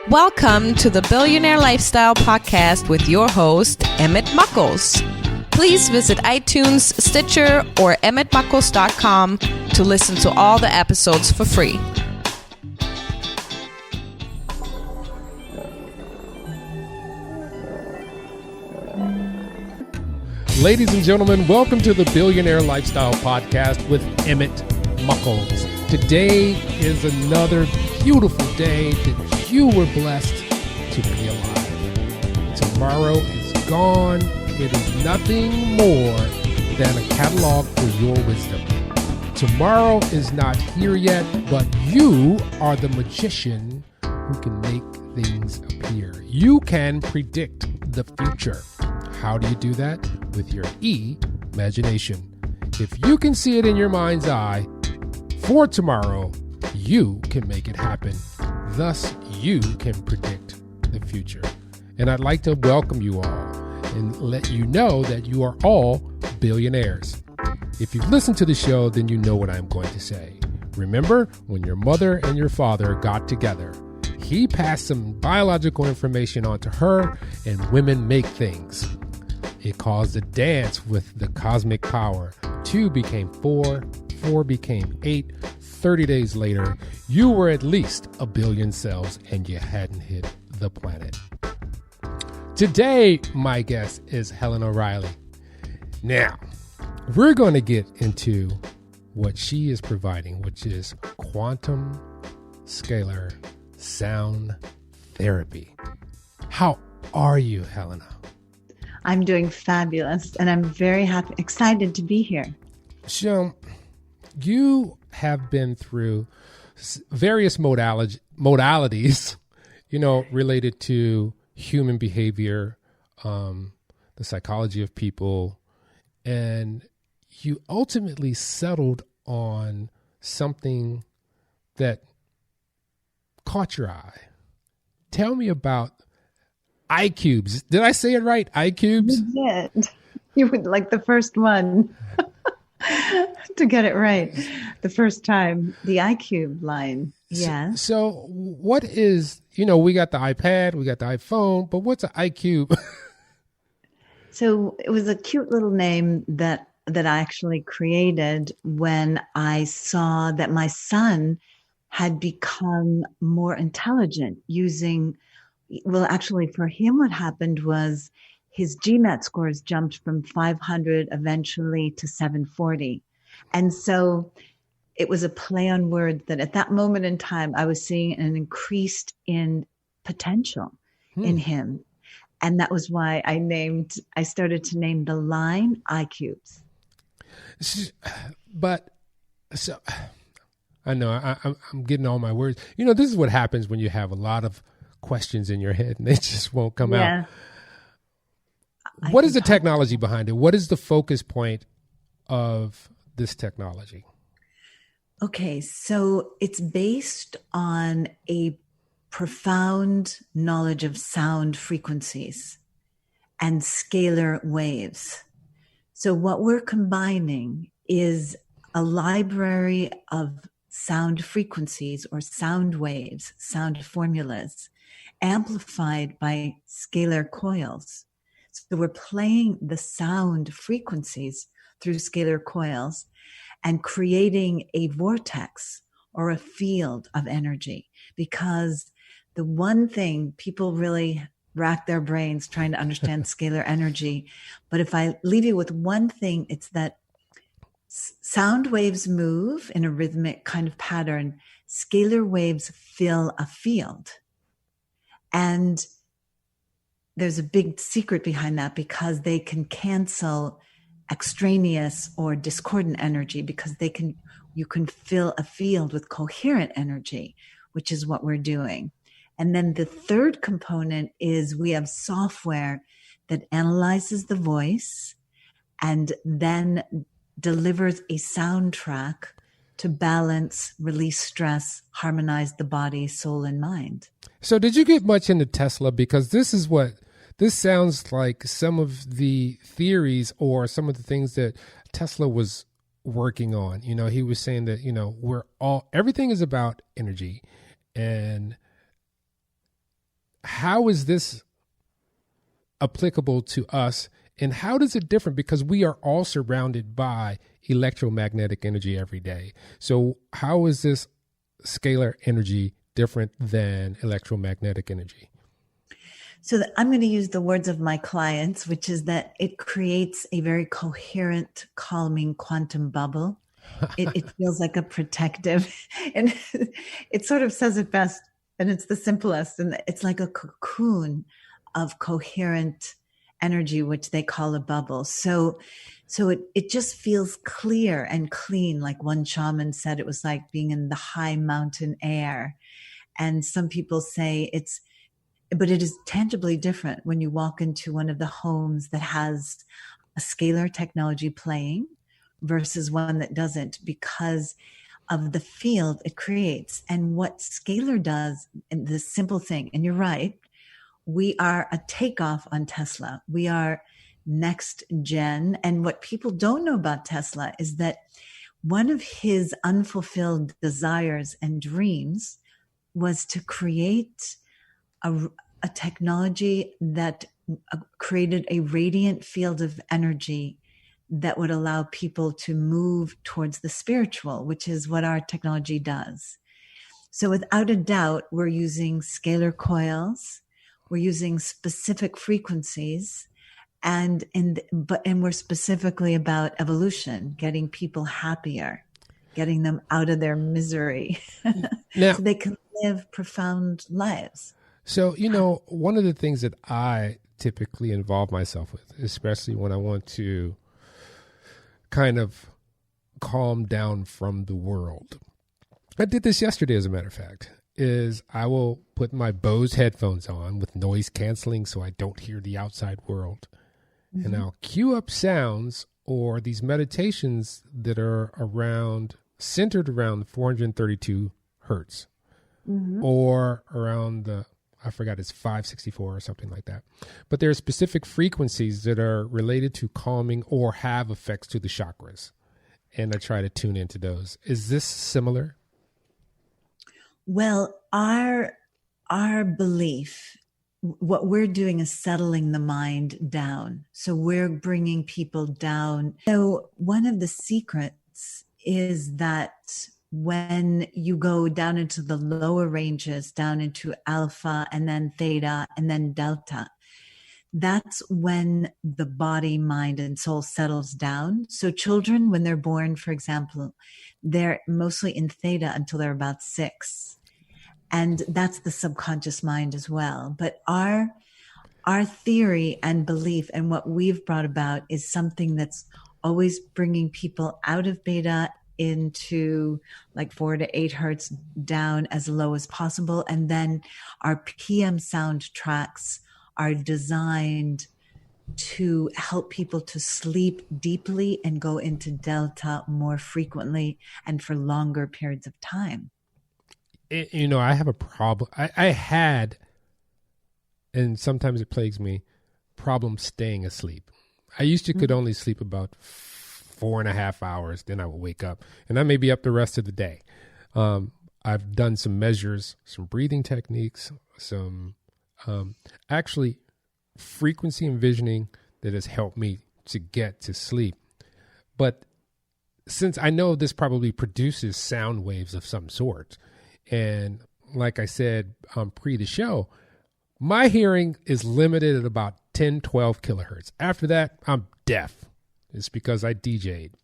Welcome to the Billionaire Lifestyle Podcast with your host, Emmett Muckles. Please visit iTunes, Stitcher, or emmettmuckles.com to listen to all the episodes for free. Ladies and gentlemen, welcome to the Billionaire Lifestyle Podcast with Emmett Muckles. Today is another beautiful day that you were blessed to be alive. Tomorrow is gone. It is nothing more than a catalog for your wisdom. Tomorrow is not here yet, but you are the magician who can make things appear. You can predict the future. How do you do that? With your imagination. If you can see it in your mind's eye for tomorrow, you can make it happen. Thus, you can predict the future. And I'd like to welcome you all and let you know that you are all billionaires. If you've listened to the show, then you know what I'm going to say. Remember when your mother and your father got together? He passed some biological information on to her, and women make things. It caused a dance with the cosmic power. 2 became 4, 4 became 8. 30 days later, you were at least a billion cells and you hadn't hit the planet. Today, my guest is Helena Reilly. Now, we're going to get into what she is providing, which is Quantum-Scalar-Sound therapy. How are you, Helena? I'm doing fabulous, and I'm very happy, excited to be here. So, you have been through various modalities, related to human behavior, the psychology of people, and you ultimately settled on something that caught your eye. Tell me about ICubes. Did I say it right? ICubes? You did. You were like the first one to get it right. The first time. The iCube line. Yes. So what is, we got the iPad, we got the iPhone, but what's an iCube? So it was a cute little name that I actually created when I saw that my son had become more intelligent using. Well, actually, for him, what happened was his GMAT scores jumped from 500 eventually to 740. And so it was a play on words that at that moment in time, I was seeing an increased in potential in him. And that was why I started to name the line ICubes. But so I know I'm getting all my words. This is what happens when you have a lot of questions in your head and they just won't come out. What is the technology behind it? What is the focus point of this technology? Okay, so it's based on a profound knowledge of sound frequencies and scalar waves. So what we're combining is a library of sound frequencies or sound waves, sound formulas, amplified by scalar coils. So we're playing the sound frequencies through scalar coils and creating a vortex or a field of energy. Because the one thing people really rack their brains trying to understand scalar energy. But if I leave you with one thing, it's that sound waves move in a rhythmic kind of pattern. Scalar waves fill a field. And there's a big secret behind that because they can cancel extraneous or discordant energy because you can fill a field with coherent energy, which is what we're doing. And then the third component is we have software that analyzes the voice and then delivers a soundtrack to balance, release stress, harmonize the body, soul, and mind. So did you get much into Tesla? Because this sounds like some of the theories or some of the things that Tesla was working on. He was saying that, everything is about energy. And how is this applicable to us, and how does it differ? Because we are all surrounded by electromagnetic energy every day. So how is this scalar energy different than electromagnetic energy? So I'm going to use the words of my clients, which is that it creates a very coherent, calming quantum bubble. It feels like a protective, and it sort of says it best, and it's the simplest, and it's like a cocoon of coherent energy, which they call a bubble. So it just feels clear and clean. Like one shaman said, it was like being in the high mountain air. And some people say but it is tangibly different when you walk into one of the homes that has a scalar technology playing versus one that doesn't, because of the field it creates. And what scalar does, and the simple thing, and you're right, we are a takeoff on Tesla. We are next gen. And what people don't know about Tesla is that one of his unfulfilled desires and dreams was to create a technology that created a radiant field of energy that would allow people to move towards the spiritual, which is what our technology does. So without a doubt, we're using scalar coils, we're using specific frequencies, and we're specifically about evolution, getting people happier, getting them out of their misery Now, so they can live profound lives. So, one of the things that I typically involve myself with, especially when I want to kind of calm down from the world, I did this yesterday, as a matter of fact, is I will put my Bose headphones on with noise canceling so I don't hear the outside world. Mm-hmm. And I'll cue up sounds or these meditations that are centered around 432 hertz, mm-hmm. or around I forgot, it's 564 or something like that. But there are specific frequencies that are related to calming or have effects to the chakras. And I try to tune into those. Is this similar? Well, our belief, what we're doing is settling the mind down. So we're bringing people down. So one of the secrets is that when you go down into the lower ranges, down into alpha and then theta and then delta, that's when the body, mind, and soul settles down. So children, when they're born, for example, they're mostly in theta until they're about 6. And that's the subconscious mind as well. But our theory and belief and what we've brought about is something that's always bringing people out of beta into like 4 to 8 hertz down as low as possible. And then our PM sound tracks are designed to help people to sleep deeply and go into delta more frequently and for longer periods of time. I have a problem. I had, and sometimes it plagues me, problem staying asleep. I used to could only sleep about 4.5 hours, then I would wake up, and I may be up the rest of the day. I've done some measures, some breathing techniques, some actually frequency envisioning that has helped me to get to sleep. But since I know this probably produces sound waves of some sort, and like I said pre the show, my hearing is limited at about 10, 12 kilohertz. After that, I'm deaf. It's because I DJ'd.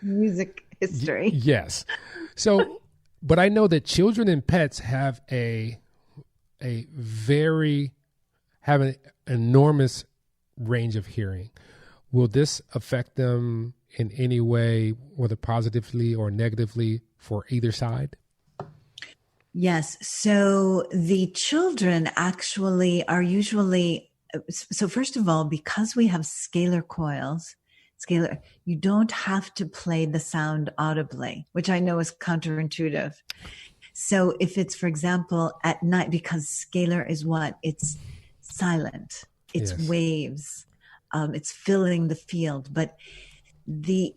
Music history. Yes. So, but I know that children and pets have an enormous range of hearing. Will this affect them in any way, whether positively or negatively, for either side? Yes. So the children actually are usually, so first of all, because we have scalar coils, you don't have to play the sound audibly, which I know is counterintuitive. So if it's, for example, at night, because scalar is what? It's silent. It's waves. It's filling the field. But the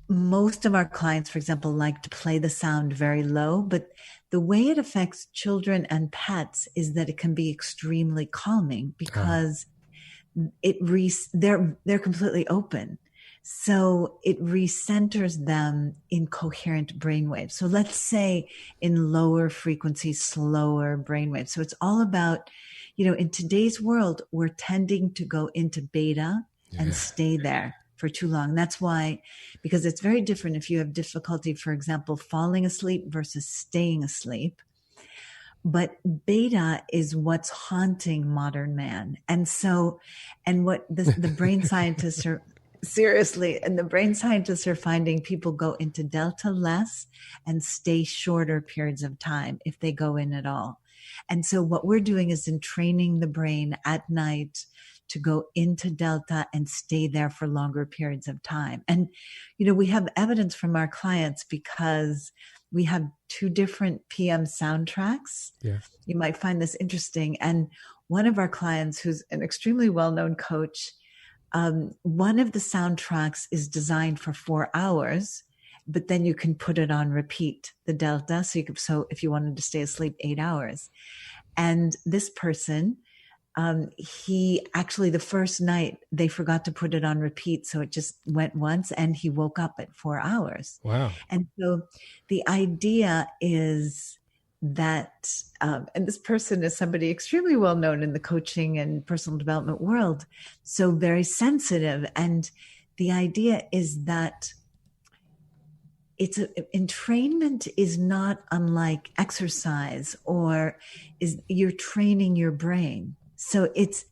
most of our clients, for example, like to play the sound very low, but the way it affects children and pets is that it can be extremely calming because they're completely open. So it recenters them in coherent brainwaves. So let's say in lower frequency, slower brainwaves. So it's all about, in today's world, we're tending to go into beta and stay there for too long. That's why, because it's very different if you have difficulty, for example, falling asleep versus staying asleep. But beta is what's haunting modern man. And what the brain scientists are seriously, and the brain scientists are finding people go into delta less and stay shorter periods of time if they go in at all. And so what we're doing is in training the brain at night to go into delta and stay there for longer periods of time. And, we have evidence from our clients because we have 2 different PM soundtracks. Yeah. You might find this interesting. And one of our clients, who's an extremely well-known coach, one of the soundtracks is designed for 4 hours, but then you can put it on repeat, the delta. So if you wanted to stay asleep 8 hours. And this person, he actually, the first night, they forgot to put it on repeat. So it just went once and he woke up at 4 hours. Wow. And so the idea is that, and this person is somebody extremely well known in the coaching and personal development world, so very sensitive. And the idea is that entrainment is not unlike exercise, or you're training your brain. So it's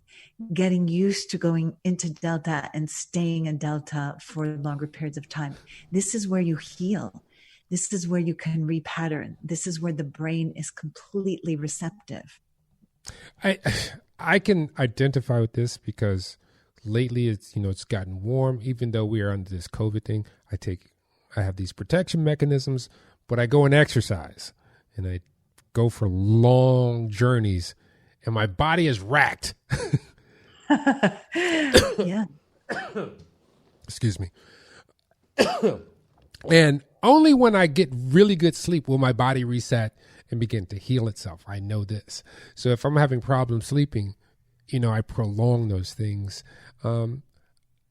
getting used to going into delta and staying in delta for longer periods of time. This is where you heal. This is where you can repattern. This is where the brain is completely receptive. I can identify with this because lately it's gotten warm. Even though we are under this COVID thing, I have these protection mechanisms, but I go and exercise and I go for long journeys and my body is racked. Yeah. Excuse me. And only when I get really good sleep will my body reset and begin to heal itself. I know this. So if I'm having problems sleeping, I prolong those things.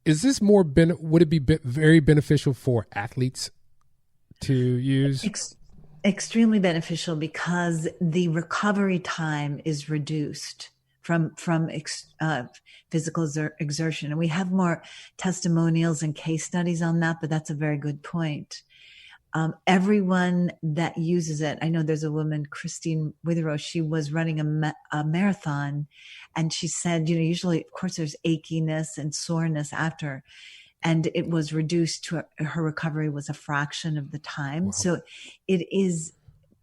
Is this would it be very beneficial for athletes to use? Extremely beneficial because the recovery time is reduced from physical exertion. And we have more testimonials and case studies on that, but that's a very good point. Everyone that uses it, I know there's a woman, Christine Witherow, she was running a marathon, and she said, usually, of course, there's achiness and soreness after, and it was reduced to her recovery was a fraction of the time. Wow. So it is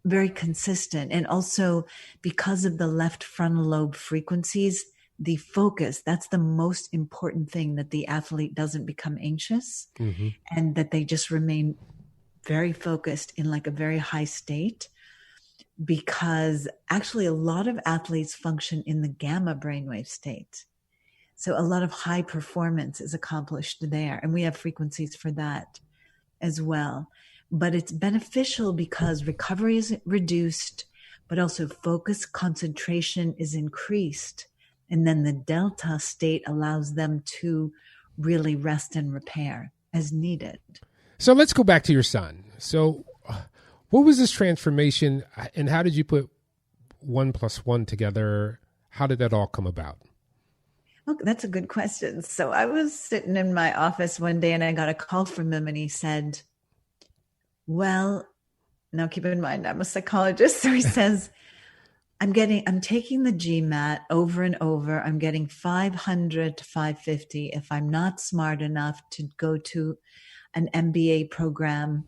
very consistent. And also because of the left frontal lobe frequencies, the focus, that's the most important thing, that the athlete doesn't become anxious and that they just remain very focused in like a very high state, because actually a lot of athletes function in the gamma brainwave state. So a lot of high performance is accomplished there. And we have frequencies for that as well. But it's beneficial because recovery is reduced, but also focus, concentration is increased. And then the delta state allows them to really rest and repair as needed. So let's go back to your son. So what was this transformation, and how did you put 1 + 1 together? How did that all come about? Oh, that's a good question. So I was sitting in my office one day and I got a call from him and he said, well, now keep in mind, I'm a psychologist. So he says, I'm taking the GMAT over and over. I'm getting 500 to 550. If I'm not smart enough to go to an MBA program,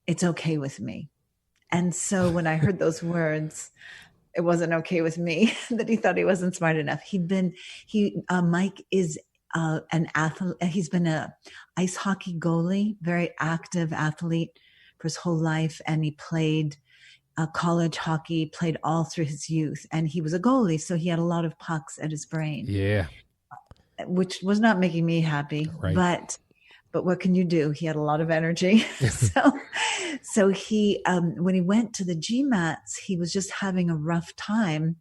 it's okay with me. And so when I heard those words, it wasn't okay with me that he thought he wasn't smart enough. Mike is an athlete. He's been a ice hockey goalie, very active athlete for his whole life. And he played college hockey, played all through his youth. And he was a goalie, so he had a lot of pucks at his brain. Yeah. Which was not making me happy. Right. But but what can you do? He had a lot of energy. So he, when he went to the GMATs, he was just having a rough time.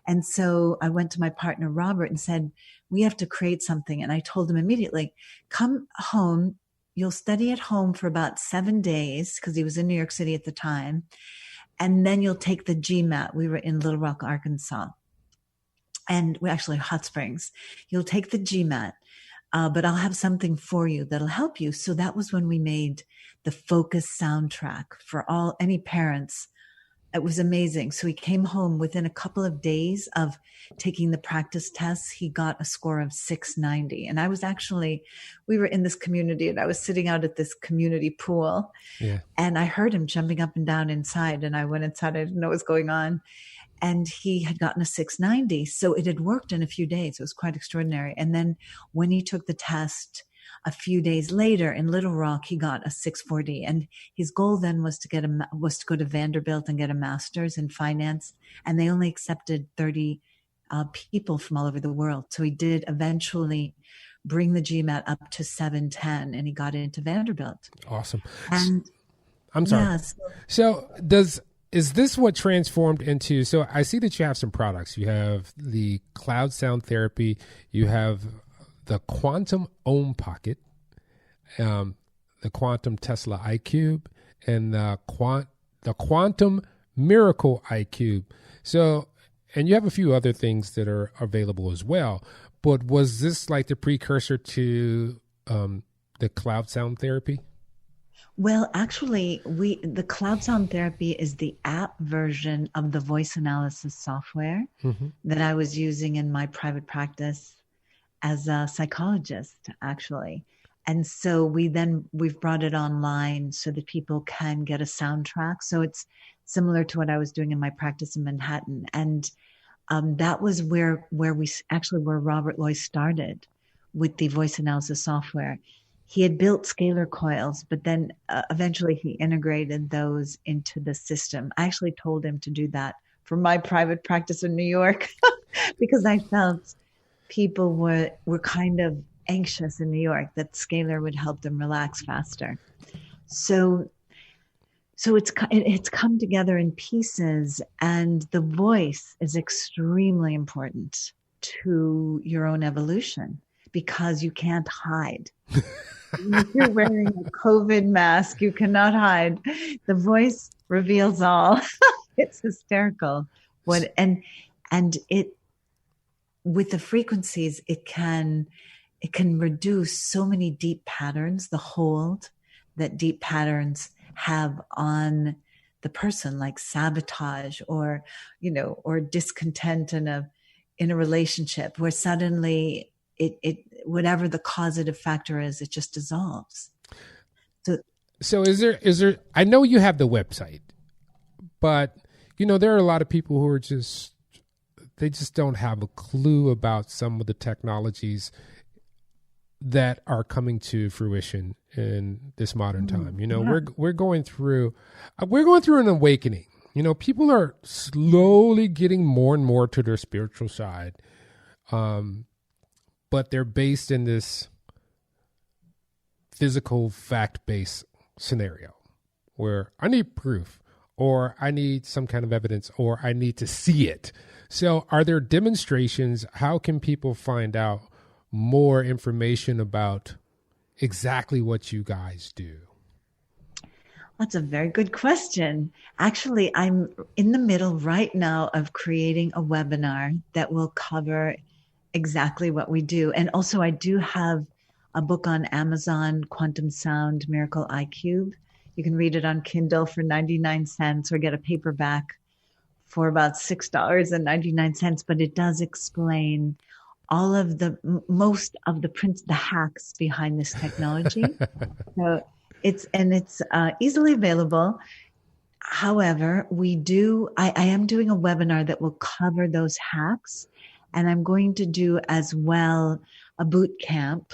And so I went to my partner, Robert, and said, we have to create something. And I told him immediately, come home. You'll study at home for about 7 days, because he was in New York City at the time. And then you'll take the GMAT. We were in Little Rock, Arkansas. And we actually Hot Springs. You'll take the GMAT, but I'll have something for you that'll help you. So that was when we made the Focus soundtrack for any parents. It was amazing. So he came home within a couple of days of taking the practice tests. He got a score of 690. And we were in this community, and I was sitting out at this community pool. Yeah. And I heard him jumping up and down inside. And I went inside. I didn't know what was going on. And he had gotten a 690. So it had worked in a few days. It was quite extraordinary. And then when he took the test a few days later in Little Rock, he got a 640. And his goal then was to go to Vanderbilt and get a master's in finance. And they only accepted 30 people from all over the world. So he did eventually bring the GMAT up to 710, and he got into Vanderbilt. Awesome. And I'm sorry. Yeah, Is this what transformed into, so I see that you have some products. You have the cloud sound therapy. You have the Quantum Ohm Pocket, the Quantum Tesla ICube, and the Quantum Miracle ICube. So, and you have a few other things that are available as well. But was this like the precursor to the cloud sound therapy? Well, actually, the cloud sound therapy is the app version of the voice analysis software that I was using in my private practice as a psychologist, actually. And so we've brought it online so that people can get a soundtrack. So it's similar to what I was doing in my practice in Manhattan. And that was where Robert Loy started with the voice analysis software. He had built scalar coils, but then eventually he integrated those into the system. I actually told him to do that for my private practice in New York because I felt people were kind of anxious in New York, that scalar would help them relax faster. So it's come together in pieces, and the voice is extremely important to your own evolution because you can't hide. If you're wearing a COVID mask, you cannot hide. The voice reveals all. It's hysterical. And it, with the frequencies, it can reduce so many deep patterns, the hold that deep patterns have on the person, like sabotage or discontent in a relationship, where suddenly it whatever the causative factor is, it just dissolves. So is there, I know you have the website, but there are a lot of people who are they just don't have a clue about some of the technologies that are coming to fruition in this modern time. We're going through an awakening. People are slowly getting more and more to their spiritual side. But they're based in this physical fact-based scenario where I need proof, or I need some kind of evidence, or I need to see it. So are there demonstrations? How can people find out more information about exactly what you guys do? That's a very good question. Actually, I'm in the middle right now of creating a webinar that will cover exactly what we do. And also I do have a book on Amazon, Quantum-Sound Miracle ICube. You can read it on Kindle for 99 cents or get a paperback for about $6.99. But it does explain all of most of the hacks behind this technology. So it's easily available. However, I am doing a webinar that will cover those hacks. And I'm going to do as well a boot camp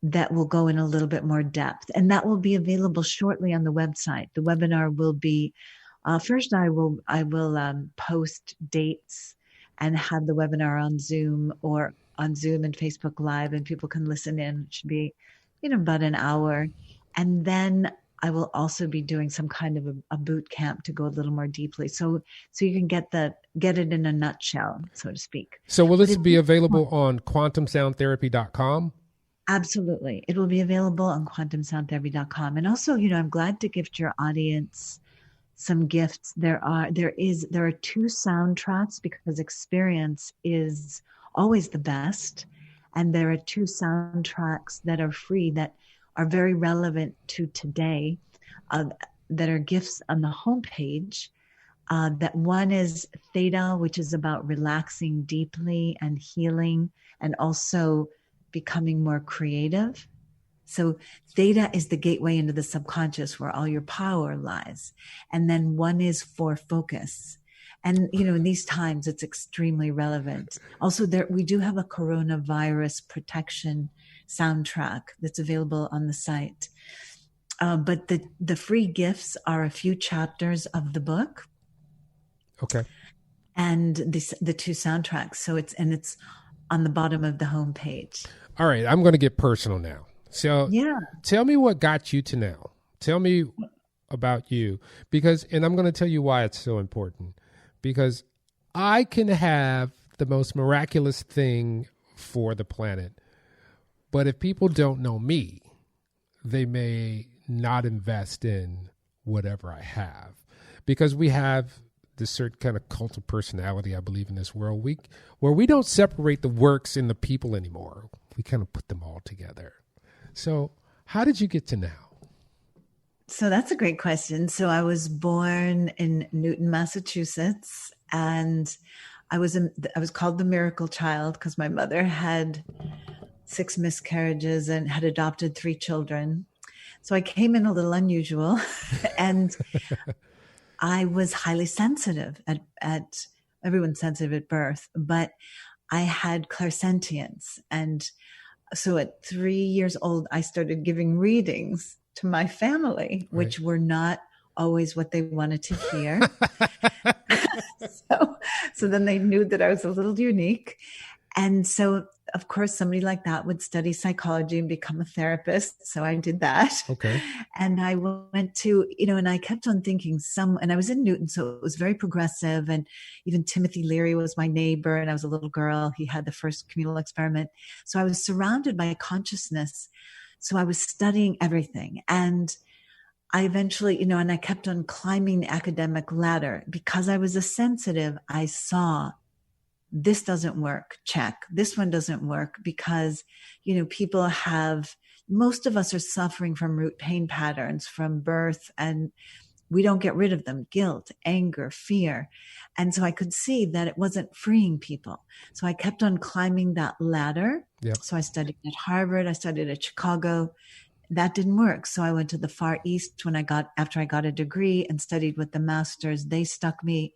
that will go in a little bit more depth. And that will be available shortly on the website. The webinar will be, first I will post dates and have the webinar on Zoom and Facebook Live, and people can listen in. It should be, about an hour. And then I will also be doing some kind of a boot camp to go a little more deeply. So you can get it in a nutshell, so to speak. So will this be available on quantumsoundtherapy.com? Absolutely. It will be available on quantumsoundtherapy.com. And also, I'm glad to gift your audience some gifts. There are 2 soundtracks, because experience is always the best. And there are 2 soundtracks that are free that are very relevant to today, that are gifts on the homepage. That one is Theta, which is about relaxing deeply and healing, and also becoming more creative. So Theta is the gateway into the subconscious, where all your power lies. And then one is for focus. And, in these times, it's extremely relevant. Also, we do have a coronavirus protection soundtrack that's available on the site. But the free gifts are a few chapters of the book. Okay. And the 2 soundtracks. So it's on the bottom of the homepage. All right. I'm going to get personal now. So tell me what got you to now. Tell me about you, and I'm going to tell you why it's so important, because I can have the most miraculous thing for the planet, but if people don't know me, they may not invest in whatever I have, because we have this certain kind of cult of personality, I believe, in this world, where we don't separate the works and the people anymore. We kind of put them all together. So how did you get to now? So that's a great question. So I was born in Newton, Massachusetts, and I was called the miracle child because my mother had 6 miscarriages and had adopted 3 children. So I came in a little unusual, and I was highly sensitive at everyone's sensitive at birth, but I had clairsentience. And so at 3 years old, I started giving readings to my family, which were not always what they wanted to hear. So then they knew that I was a little unique. And so, of course, somebody like that would study psychology and become a therapist. So I did that. Okay. And I went to, and I kept on thinking and I was in Newton, so it was very progressive. And even Timothy Leary was my neighbor, and I was a little girl. He had the first communal experiment. So I was surrounded by consciousness. So I was studying everything. And I eventually, and I kept on climbing the academic ladder. Because I was a sensitive, I saw this doesn't work, check. This one doesn't work because, most of us are suffering from root pain patterns from birth, and we don't get rid of them: guilt, anger, fear. And so I could see that it wasn't freeing people. So I kept on climbing that ladder. Yep. So I studied at Harvard. I studied at Chicago. That didn't work. So I went to the Far East after I got a degree and studied with the masters. They stuck me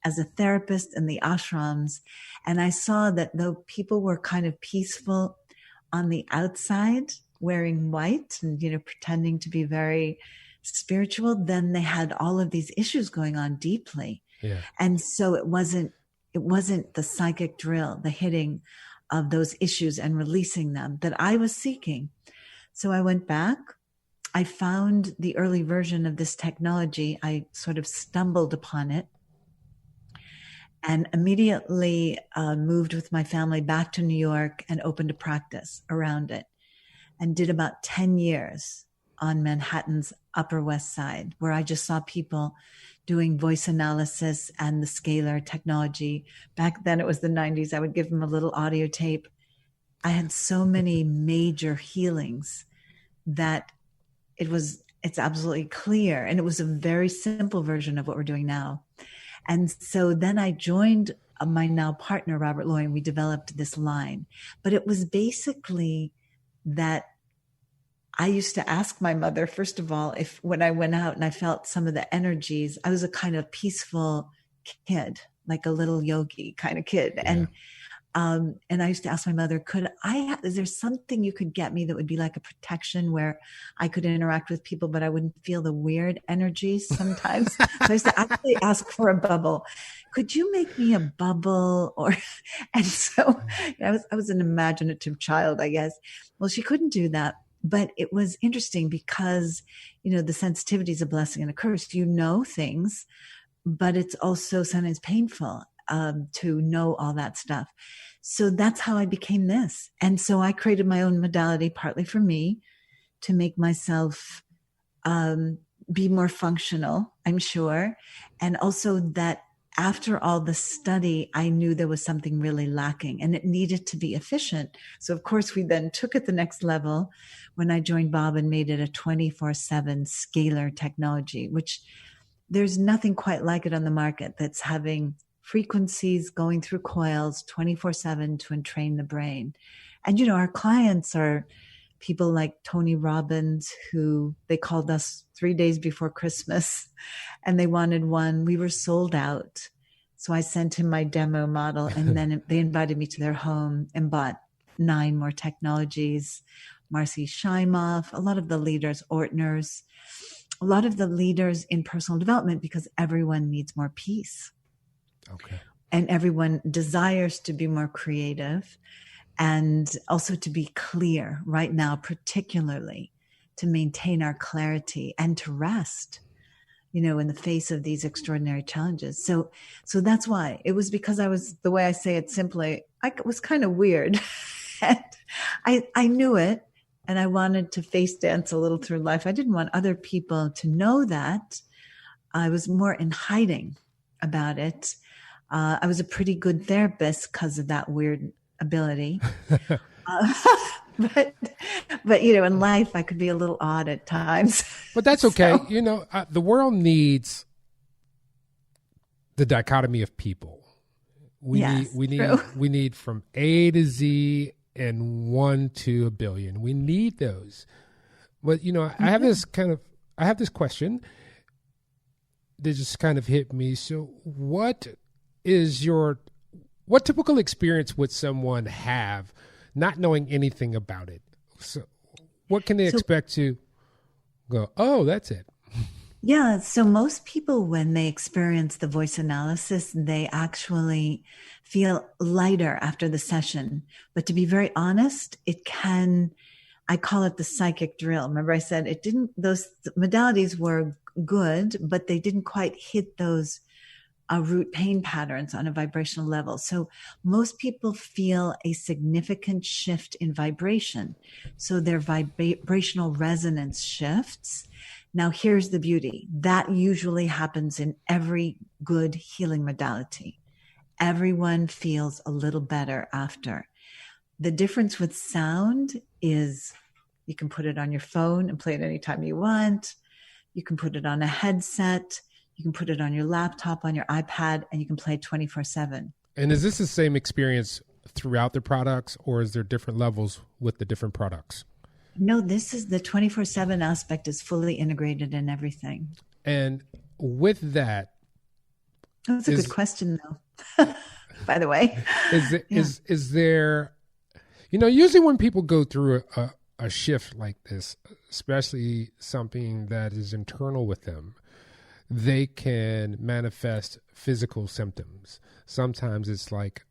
as a therapist in the ashrams. And I saw that though people were kind of peaceful on the outside, wearing white and, pretending to be very spiritual, then they had all of these issues going on deeply. Yeah. And so it wasn't the psychic drill, the hitting of those issues and releasing them that I was seeking. So I went back. I found the early version of this technology. I sort of stumbled upon it and immediately moved with my family back to New York and opened a practice around it, and did about 10 years on Manhattan's Upper West Side, where I just saw people doing voice analysis and the scalar technology. Back then, it was the 90s. I would give them a little audio tape. I had so many major healings that it's absolutely clear. And it was a very simple version of what we're doing now. And so then I joined my now partner, Robert Loy, and we developed this line. But it was basically that I used to ask my mother, first of all, if when I went out and I felt some of the energies, I was a kind of peaceful kid, like a little yogi kind of kid. Yeah. And I used to ask my mother, is there something you could get me that would be like a protection where I could interact with people, but I wouldn't feel the weird energies sometimes? So I used to actually ask for a bubble. Could you make me a bubble? And so I was an imaginative child, I guess. Well, she couldn't do that. But it was interesting because, the sensitivity is a blessing and a curse. You know things, but it's also sometimes painful to know all that stuff. So that's how I became this. And so I created my own modality, partly for me, to make myself be more functional, I'm sure. And also that after all the study, I knew there was something really lacking and it needed to be efficient. So of course, we then took it the next level when I joined Bob and made it a 24/7 scalar technology, which there's nothing quite like it on the market that's having frequencies going through coils 24/7 to entrain the brain. And, our clients are people like Tony Robbins, who they called us 3 days before Christmas and they wanted one. We were sold out. So I sent him my demo model and then they invited me to their home and bought 9 more technologies. Marcy Shimoff, a lot of the leaders, Ortners, a lot of the leaders in personal development, because everyone needs more peace. Okay. And everyone desires to be more creative and also to be clear right now, particularly to maintain our clarity and to rest, in the face of these extraordinary challenges. So that's why it was, because I was, the way I say it simply, I was kind of weird. And I knew it. And I wanted to face dance a little through life. I didn't want other people to know that. I was more in hiding about it. I was a pretty good therapist because of that weird ability. But in life, I could be a little odd at times. But that's okay. The world needs the dichotomy of people. We need from A to Z and 1 to a billion. We need those. But, I have this question that just kind of hit me. So what typical experience would someone have not knowing anything about it? So what can they expect to go, oh, that's it? Yeah. So most people, when they experience the voice analysis, they actually feel lighter after the session. But to be very honest, I call it the psychic drill. Remember I said those modalities were good, but they didn't quite hit those root pain patterns on a vibrational level. So most people feel a significant shift in vibration. So their vibrational resonance shifts. Now, here's the beauty. That usually happens in every good healing modality. Everyone feels a little better after. The difference with sound is you can put it on your phone and play it anytime you want. You can put it on a headset. You can put it on your laptop, on your iPad, and you can play 24/7. And is this the same experience throughout the products, or is there different levels with the different products? No, this is the 24/7 aspect is fully integrated in everything. And with that, that's a good question, though. By the way, is there, usually when people go through a shift like this, especially something that is internal with them, they can manifest physical symptoms. Sometimes it's like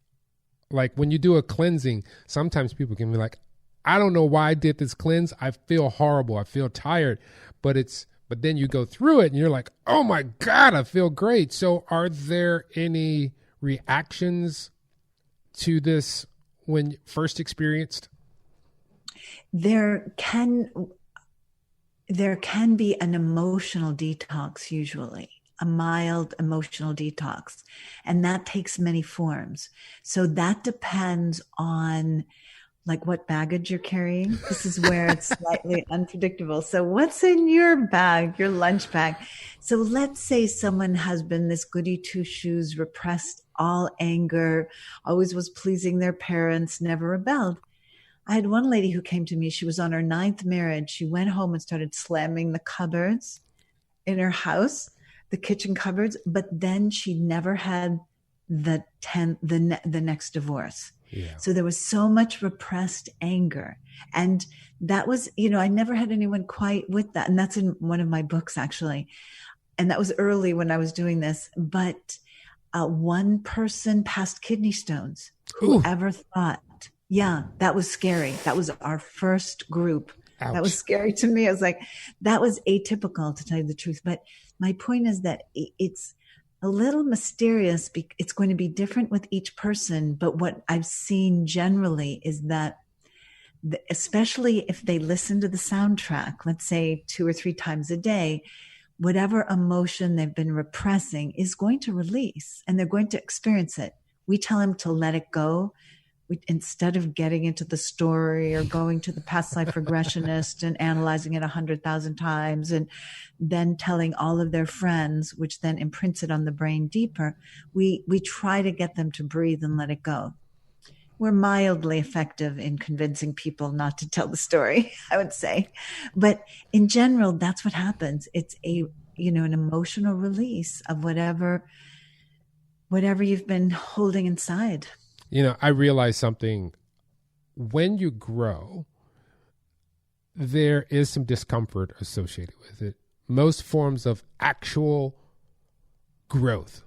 when you do a cleansing, sometimes people can be like, I don't know why I did this cleanse. I feel horrible. I feel tired, but then you go through it and you're like, oh my God, I feel great. So are there any reactions to this when first experienced? There can be an emotional detox, usually a mild emotional detox, and that takes many forms. So that depends on what baggage you're carrying. This is where it's slightly unpredictable. So what's in your bag, your lunch bag? So let's say someone has been this goody two shoes, repressed all anger, always was pleasing their parents, never rebelled. I had one lady who came to me. She was on her 9th marriage. She went home and started slamming the cupboards in her house, the kitchen cupboards, but then she never had the next divorce. Yeah. So there was so much repressed anger. And that was, I never had anyone quite with that. And that's in one of my books, actually. And that was early when I was doing this. But one person passed kidney stones. Whoever thought? Yeah, that was scary. That was our first group Ouch. That was scary to me. I was like, that was atypical, to tell you the truth. But my point is that it's a little mysterious. It's going to be different with each person. But what I've seen generally is that, especially if they listen to the soundtrack, let's say 2 or 3 times a day, whatever emotion they've been repressing is going to release, and they're going to experience it. We tell them to let it go. Instead of getting into the story or going to the past life regressionist and analyzing it 100,000 times and then telling all of their friends, which then imprints it on the brain deeper, we try to get them to breathe and let it go. We're mildly effective in convincing people not to tell the story, I would say. But in general, that's what happens. It's an emotional release of whatever you've been holding inside. I realized something. When you grow, there is some discomfort associated with it. Most forms of actual growth,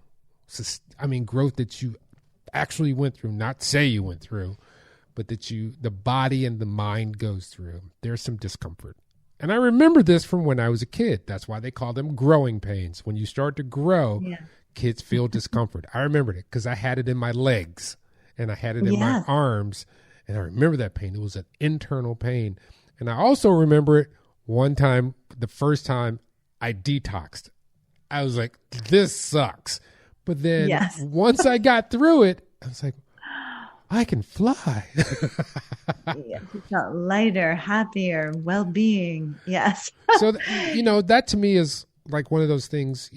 growth that you actually went through, not say you went through, but that the body and the mind goes through, there's some discomfort. And I remember this from when I was a kid. That's why they call them growing pains. When you start to grow, kids feel discomfort. I remembered it because I had it in my legs. And I had it in my arms, and I remember that pain. It was an internal pain. And I also remember it one time, the first time I detoxed. I was like, this sucks. But then once I got through it, I was like, I can fly. You felt lighter, happier, well-being. Yes. So, that to me is like one of those things,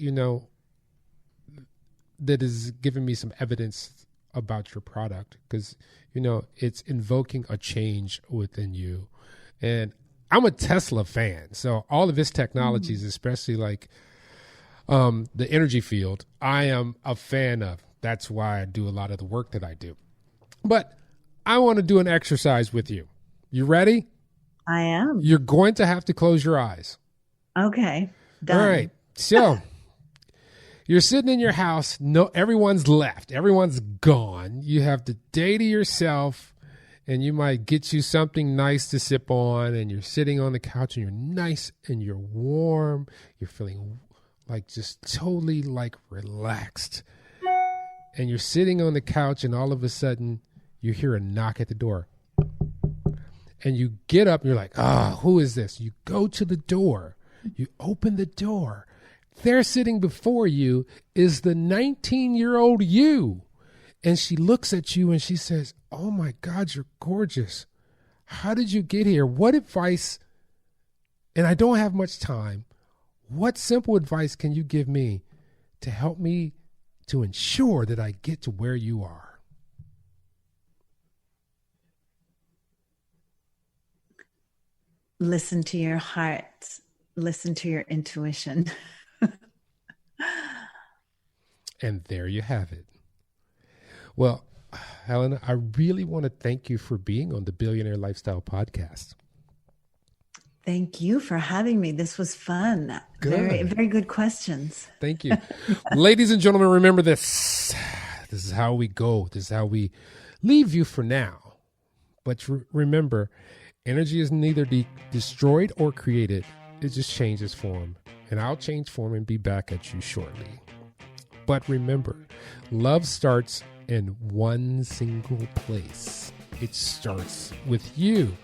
that is giving me some evidence about your product, because it's invoking a change within you. And I'm a Tesla fan, so all of his technologies, especially like the energy field, I am a fan of. That's why I do a lot of the work that I do. But I want to do an exercise with you. You ready? I am. You're going to have to close your eyes. Okay, done. All right, so you're sitting in your house. No, everyone's left. Everyone's gone. You have the day to yourself, and you might get you something nice to sip on, and you're sitting on the couch, and you're nice, and you're warm. You're feeling like just totally like relaxed. And you're sitting on the couch, and all of a sudden, you hear a knock at the door. And you get up, and you're like, who is this? You go to the door. You open the door. There sitting before you is the 19-year-old you. And she looks at you and she says, oh my God, you're gorgeous. How did you get here? What advice, and I don't have much time, what simple advice can you give me to help me to ensure that I get to where you are? Listen to your heart. Listen to your intuition. And there you have it. Well, Helena, I really want to thank you for being on the Billionaire Lifestyle Podcast. Thank you for having me. This was fun. Good. Very, very good questions. Thank you. Ladies and gentlemen, remember this. This is how we go. This is how we leave you for now. But remember, energy is neither destroyed or created. It just changes form. And I'll change form and be back at you shortly. But remember, love starts in one single place. It starts with you.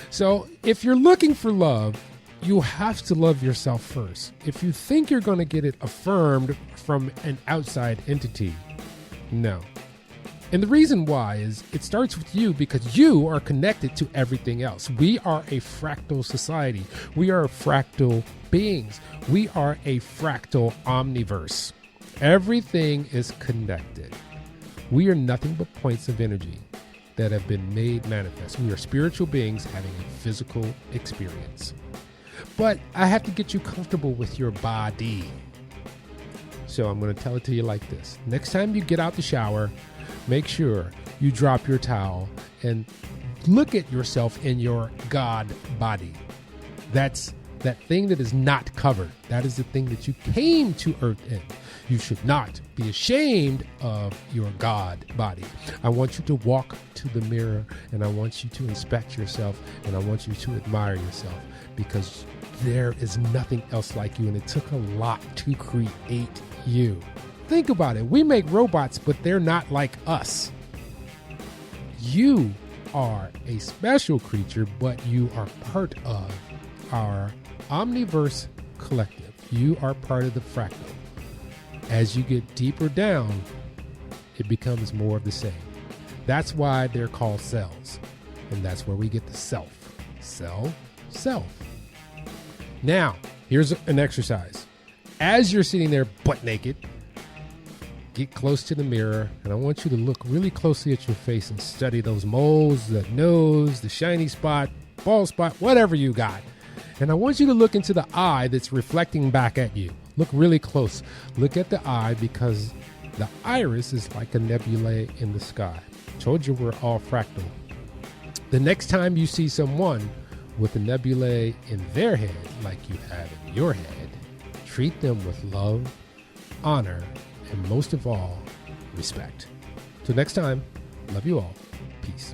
So if you're looking for love, you have to love yourself first. If you think you're going to get it affirmed from an outside entity, no. And the reason why is it starts with you, because you are connected to everything else. We are a fractal society. We are fractal beings. We are a fractal omniverse. Everything is connected. We are nothing but points of energy that have been made manifest. We are spiritual beings having a physical experience. But I have to get you comfortable with your body. So I'm going to tell it to you like this. Next time you get out the shower, make sure you drop your towel and look at yourself in your God body. That's that thing that is not covered. That is the thing that you came to earth in. You should not be ashamed of your God body. I want you to walk to the mirror, and I want you to inspect yourself, and I want you to admire yourself, because there is nothing else like you, and it took a lot to create you. Think about it. We make robots, but they're not like us. You are a special creature, but you are part of our omniverse collective. You are part of the fractal. As you get deeper down, it becomes more of the same. That's why they're called cells. And that's where we get the self. Cell, self. Now, here's an exercise. As you're sitting there butt naked, get close to the mirror, and I want you to look really closely at your face and study those moles, the nose, the shiny spot, bald spot, whatever you got. And I want you to look into the eye that's reflecting back at you. Look really close. Look at the eye, because the iris is like a nebulae in the sky. Told you we're all fractal. The next time you see someone with a nebulae in their head, like you have in your head, treat them with love, honor, and most of all, respect. Till next time, love you all. Peace.